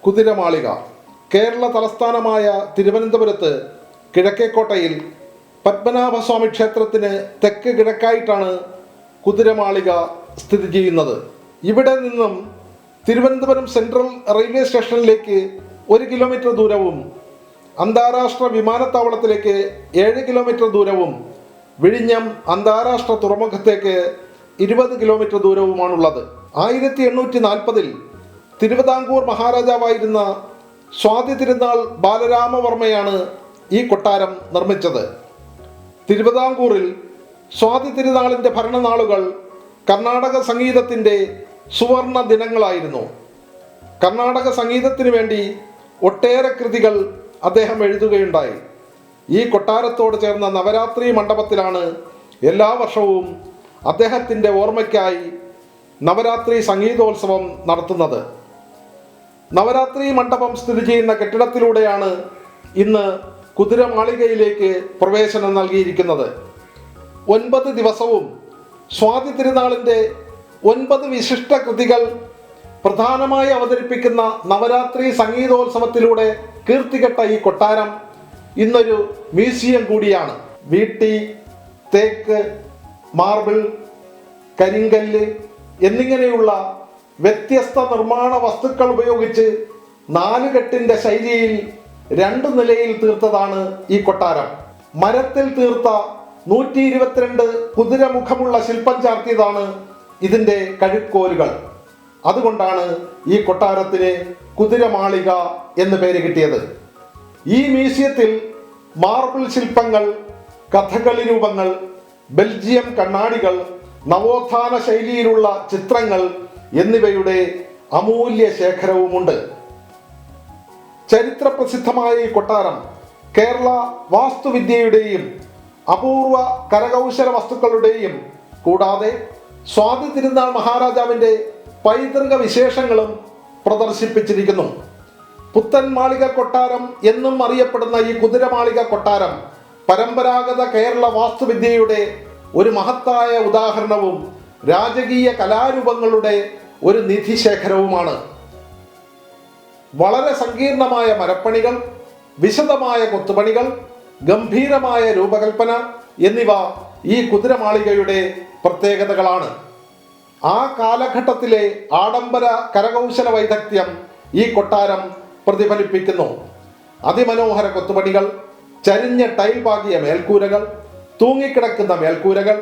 കുതിരമാളിക. കേരള തലസ്ഥാനമായ തിരുവനന്തപുരത്ത് കിഴക്കേക്കോട്ടയിൽ പത്മനാഭസ്വാമി ക്ഷേത്രത്തിന് തെക്ക് കിഴക്കായിട്ടാണ് കുതിരമാളിക സ്ഥിതി ചെയ്യുന്നത്. ഇവിടെ നിന്നും തിരുവനന്തപുരം സെൻട്രൽ റെയിൽവേ സ്റ്റേഷനിലേക്ക് 1 കിലോമീറ്റർ ദൂരവും അന്താരാഷ്ട്ര വിമാനത്താവളത്തിലേക്ക് 7 കിലോമീറ്റർ ദൂരവും വിഴിഞ്ഞം അന്താരാഷ്ട്ര തുറമുഖത്തേക്ക് 20 കിലോമീറ്റർ ദൂരവുമാണുള്ളത്. 1840 തിരുവിതാംകൂർ മഹാരാജാവായിരുന്ന സ്വാതി തിരുനാൾ ബാലരാമവർമ്മയാണ് ഈ കൊട്ടാരം നിർമ്മിച്ചത്. തിരുവിതാംകൂറിൽ സ്വാതി തിരുനാളിൻ്റെ ഭരണനാളുകൾ കർണാടക സംഗീതത്തിൻ്റെ സുവർണ ദിനങ്ങളായിരുന്നു. കർണാടക സംഗീതത്തിന് വേണ്ടി ഒട്ടേറെ കൃതികൾ അദ്ദേഹം എഴുതുകയുണ്ടായി. ഈ കൊട്ടാരത്തോട് ചേർന്ന നവരാത്രി മണ്ഡപത്തിലാണ് എല്ലാ വർഷവും അദ്ദേഹത്തിൻ്റെ ഓർമ്മയ്ക്കായി നവരാത്രി സംഗീതോത്സവം നടത്തുന്നത്. നവരാത്രി മണ്ഡപം സ്ഥിതി ചെയ്യുന്ന കെട്ടിടത്തിലൂടെയാണ് ഇന്ന് കുതിരമാളികയിലേക്ക് പ്രവേശനം നൽകിയിരിക്കുന്നത്. 9 ദിവസവും സ്വാതി തിരുനാളിൻ്റെ 9 വിശിഷ്ട കൃതികൾ പ്രധാനമായി അവതരിപ്പിക്കുന്ന നവരാത്രി സംഗീതോത്സവത്തിലൂടെ കീർത്തികെട്ട ഈ കൊട്ടാരം ഇന്നൊരു മ്യൂസിയം കൂടിയാണ്. വീട്ടി, തേക്ക്, മാർബിൾ, കരിങ്കല്ല് എന്നിങ്ങനെയുള്ള വ്യത്യസ്ത നിർമ്മാണ വസ്തുക്കൾ ഉപയോഗിച്ച് 4 കെട്ടിൻ്റെ ശൈലിയിൽ 2 നിലയിൽ തീർത്തതാണ് ഈ കൊട്ടാരം. മരത്തിൽ തീർത്ത 122 കുതിരമുഖമുള്ള ശില്പം ചാർത്തിയതാണ് ഇതിൻ്റെ കഴുക്കോലുകൾ. അതുകൊണ്ടാണ് ഈ കൊട്ടാരത്തിന് കുതിരമാളിക എന്ന് പേര് കിട്ടിയത്. ഈ മ്യൂസിയത്തിൽ മാർബിൾ ശില്പങ്ങൾ, കഥകളി രൂപങ്ങൾ, ബെൽജിയം കണ്ണാടികൾ, നവോത്ഥാന ശൈലിയിലുള്ള ചിത്രങ്ങൾ എന്നിവയുടെ അമൂല്യ ശേഖരവുമുണ്ട്. ചരിത്രപ്രസിദ്ധമായ ഈ കൊട്ടാരം കേരള വാസ്തുവിദ്യയുടെയും അപൂർവ കരകൗശല വസ്തുക്കളുടെയും കൂടാതെ സ്വാതി തിരുനാൾ മഹാരാജാവിൻ്റെ പൈതൃക വിശേഷങ്ങളും പ്രദർശിപ്പിച്ചിരിക്കുന്നു. പുത്തൻ മാളിക കൊട്ടാരം എന്നും അറിയപ്പെടുന്ന ഈ കുതിരമാളിക കൊട്ടാരം പരമ്പരാഗത കേരള വാസ്തുവിദ്യയുടെ ഒരു മഹത്തായ ഉദാഹരണവും രാജകീയ കലാരൂപങ്ങളുടെ ഒരു നിധിശേഖരവുമാണ്. വളരെ സങ്കീർണമായ മരപ്പണികൾ, വിശദമായ കൊത്തുപണികൾ, ഗംഭീരമായ രൂപകൽപ്പന എന്നിവ ഈ കുതിരമാളികയുടെ പ്രത്യേകതകളാണ്. ആ കാലഘട്ടത്തിലെ ആഡംബര കരകൗശല വൈദഗ്ധ്യം ഈ കൊട്ടാരം പ്രതിഫലിപ്പിക്കുന്നു. അതിമനോഹര കൊത്തുപണികൾ, ചരിഞ്ഞ ടൈൽ പാകിയ മേൽക്കൂരകൾ, തൂങ്ങിക്കിടക്കുന്ന മേൽക്കൂരകൾ,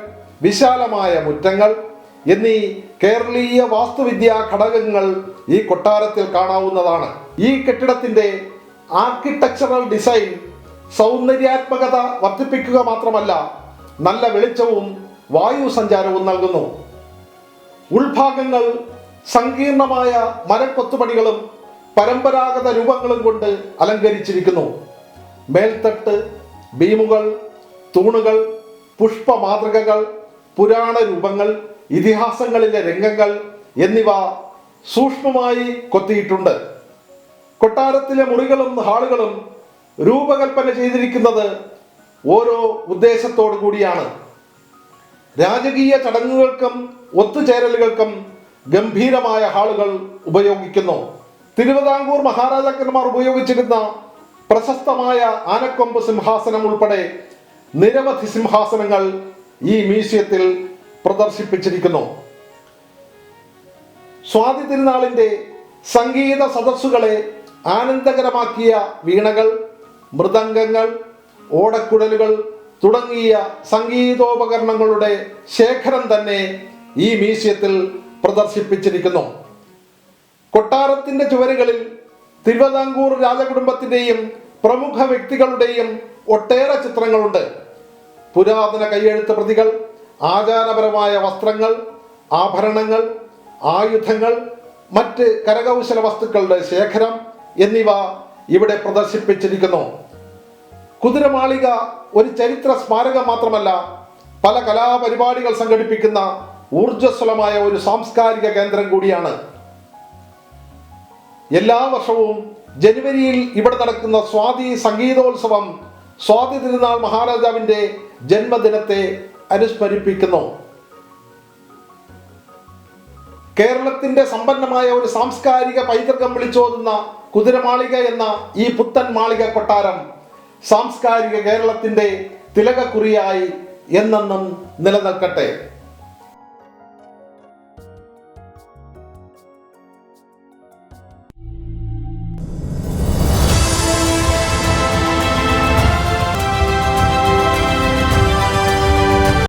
വിശാലമായ മുറ്റങ്ങൾ എന്നീ കേരളീയ വാസ്തുവിദ്യാ ഘടകങ്ങൾ ഈ കൊട്ടാരത്തിൽ കാണാവുന്നതാണ്. ഈ കെട്ടിടത്തിൻ്റെ ആർക്കിടെക്ചറൽ ഡിസൈൻ സൗന്ദര്യാത്മകത വർദ്ധിപ്പിക്കുക മാത്രമല്ല, നല്ല വെളിച്ചവും വായു സഞ്ചാരവും നൽകുന്നു. ഉൾഭാഗങ്ങൾ സങ്കീർണമായ മരക്കൊത്തുപണികളും പരമ്പരാഗത രൂപങ്ങളും കൊണ്ട് അലങ്കരിച്ചിരിക്കുന്നു. മേൽത്തട്ട്, ബീമുകൾ, തൂണുകൾ, പുഷ്പമാതൃകകൾ, പുരാണ രൂപങ്ങൾ, ഇതിഹാസങ്ങളിലെ രംഗങ്ങൾ എന്നിവ സൂക്ഷ്മമായി കൊത്തിയിട്ടുണ്ട്. കൊട്ടാരത്തിലെ മുറികളും ഹാളുകളും രൂപകൽപ്പന ചെയ്തിരിക്കുന്നത് ഓരോ ഉദ്ദേശത്തോടു കൂടിയാണ്. രാജകീയ ചടങ്ങുകൾക്കും ഒത്തുചേരലുകൾക്കും ഗംഭീരമായ ഹാളുകൾ ഉപയോഗിക്കുന്നു. തിരുവിതാംകൂർ മഹാരാജാക്കന്മാർ ഉപയോഗിച്ചിരുന്ന പ്രശസ്തമായ ആനക്കൊമ്പ് സിംഹാസനം ഉൾപ്പെടെ നിരവധി സിംഹാസനങ്ങൾ ഈ മ്യൂസിയത്തിൽ പ്രദർശിപ്പിച്ചിരിക്കുന്നു. സ്വാതി തിരുനാളിൻ്റെ സംഗീത സദസ്സുകളെ ആനന്ദകരമാക്കിയ വീണകൾ, മൃദംഗങ്ങൾ, ഓടക്കുഴലുകൾ തുടങ്ങിയ സംഗീതോപകരണങ്ങളുടെ ശേഖരം തന്നെ ഈ മ്യൂസിയത്തിൽ പ്രദർശിപ്പിച്ചിരിക്കുന്നു. കൊട്ടാരത്തിൻ്റെ ചുവരുകളിൽ തിരുവിതാംകൂർ രാജകുടുംബത്തിൻ്റെയും പ്രമുഖ വ്യക്തികളുടെയും ഒട്ടേറെ ചിത്രങ്ങളുണ്ട്. പുരാതന കയ്യെഴുത്ത് പ്രതികൾ, ആചാരപരമായ വസ്ത്രങ്ങൾ, ആഭരണങ്ങൾ, ആയുധങ്ങൾ, മറ്റ് കരകൗശല വസ്തുക്കളുടെ ശേഖരം എന്നിവ ഇവിടെ പ്രദർശിപ്പിച്ചിരിക്കുന്നു. കുതിരമാളിക ഒരു ചരിത്ര സ്മാരകം മാത്രമല്ല, പല കലാപരിപാടികൾ സംഘടിപ്പിക്കുന്ന ഊർജ്ജസ്വലമായ ഒരു സാംസ്കാരിക കേന്ദ്രം കൂടിയാണ്. എല്ലാ വർഷവും ജനുവരിയിൽ ഇവിടെ നടക്കുന്ന സ്വാതി സംഗീതോത്സവം സ്വാതി തിരുനാൾ മഹാരാജാവിൻ്റെ ജന്മദിനത്തെ അനുസ്മരിപ്പിക്കുന്നു. കേരളത്തിൻ്റെ സമ്പന്നമായ ഒരു സാംസ്കാരിക പൈതൃകം വിളിച്ചോതുന്ന കുതിരമാളിക എന്ന ഈ പുത്തൻ മാളിക കൊട്ടാരം സാംസ്കാരിക കേരളത്തിൻ്റെ തിലകക്കുറിയായി എന്നെന്നും നിലനിൽക്കട്ടെ.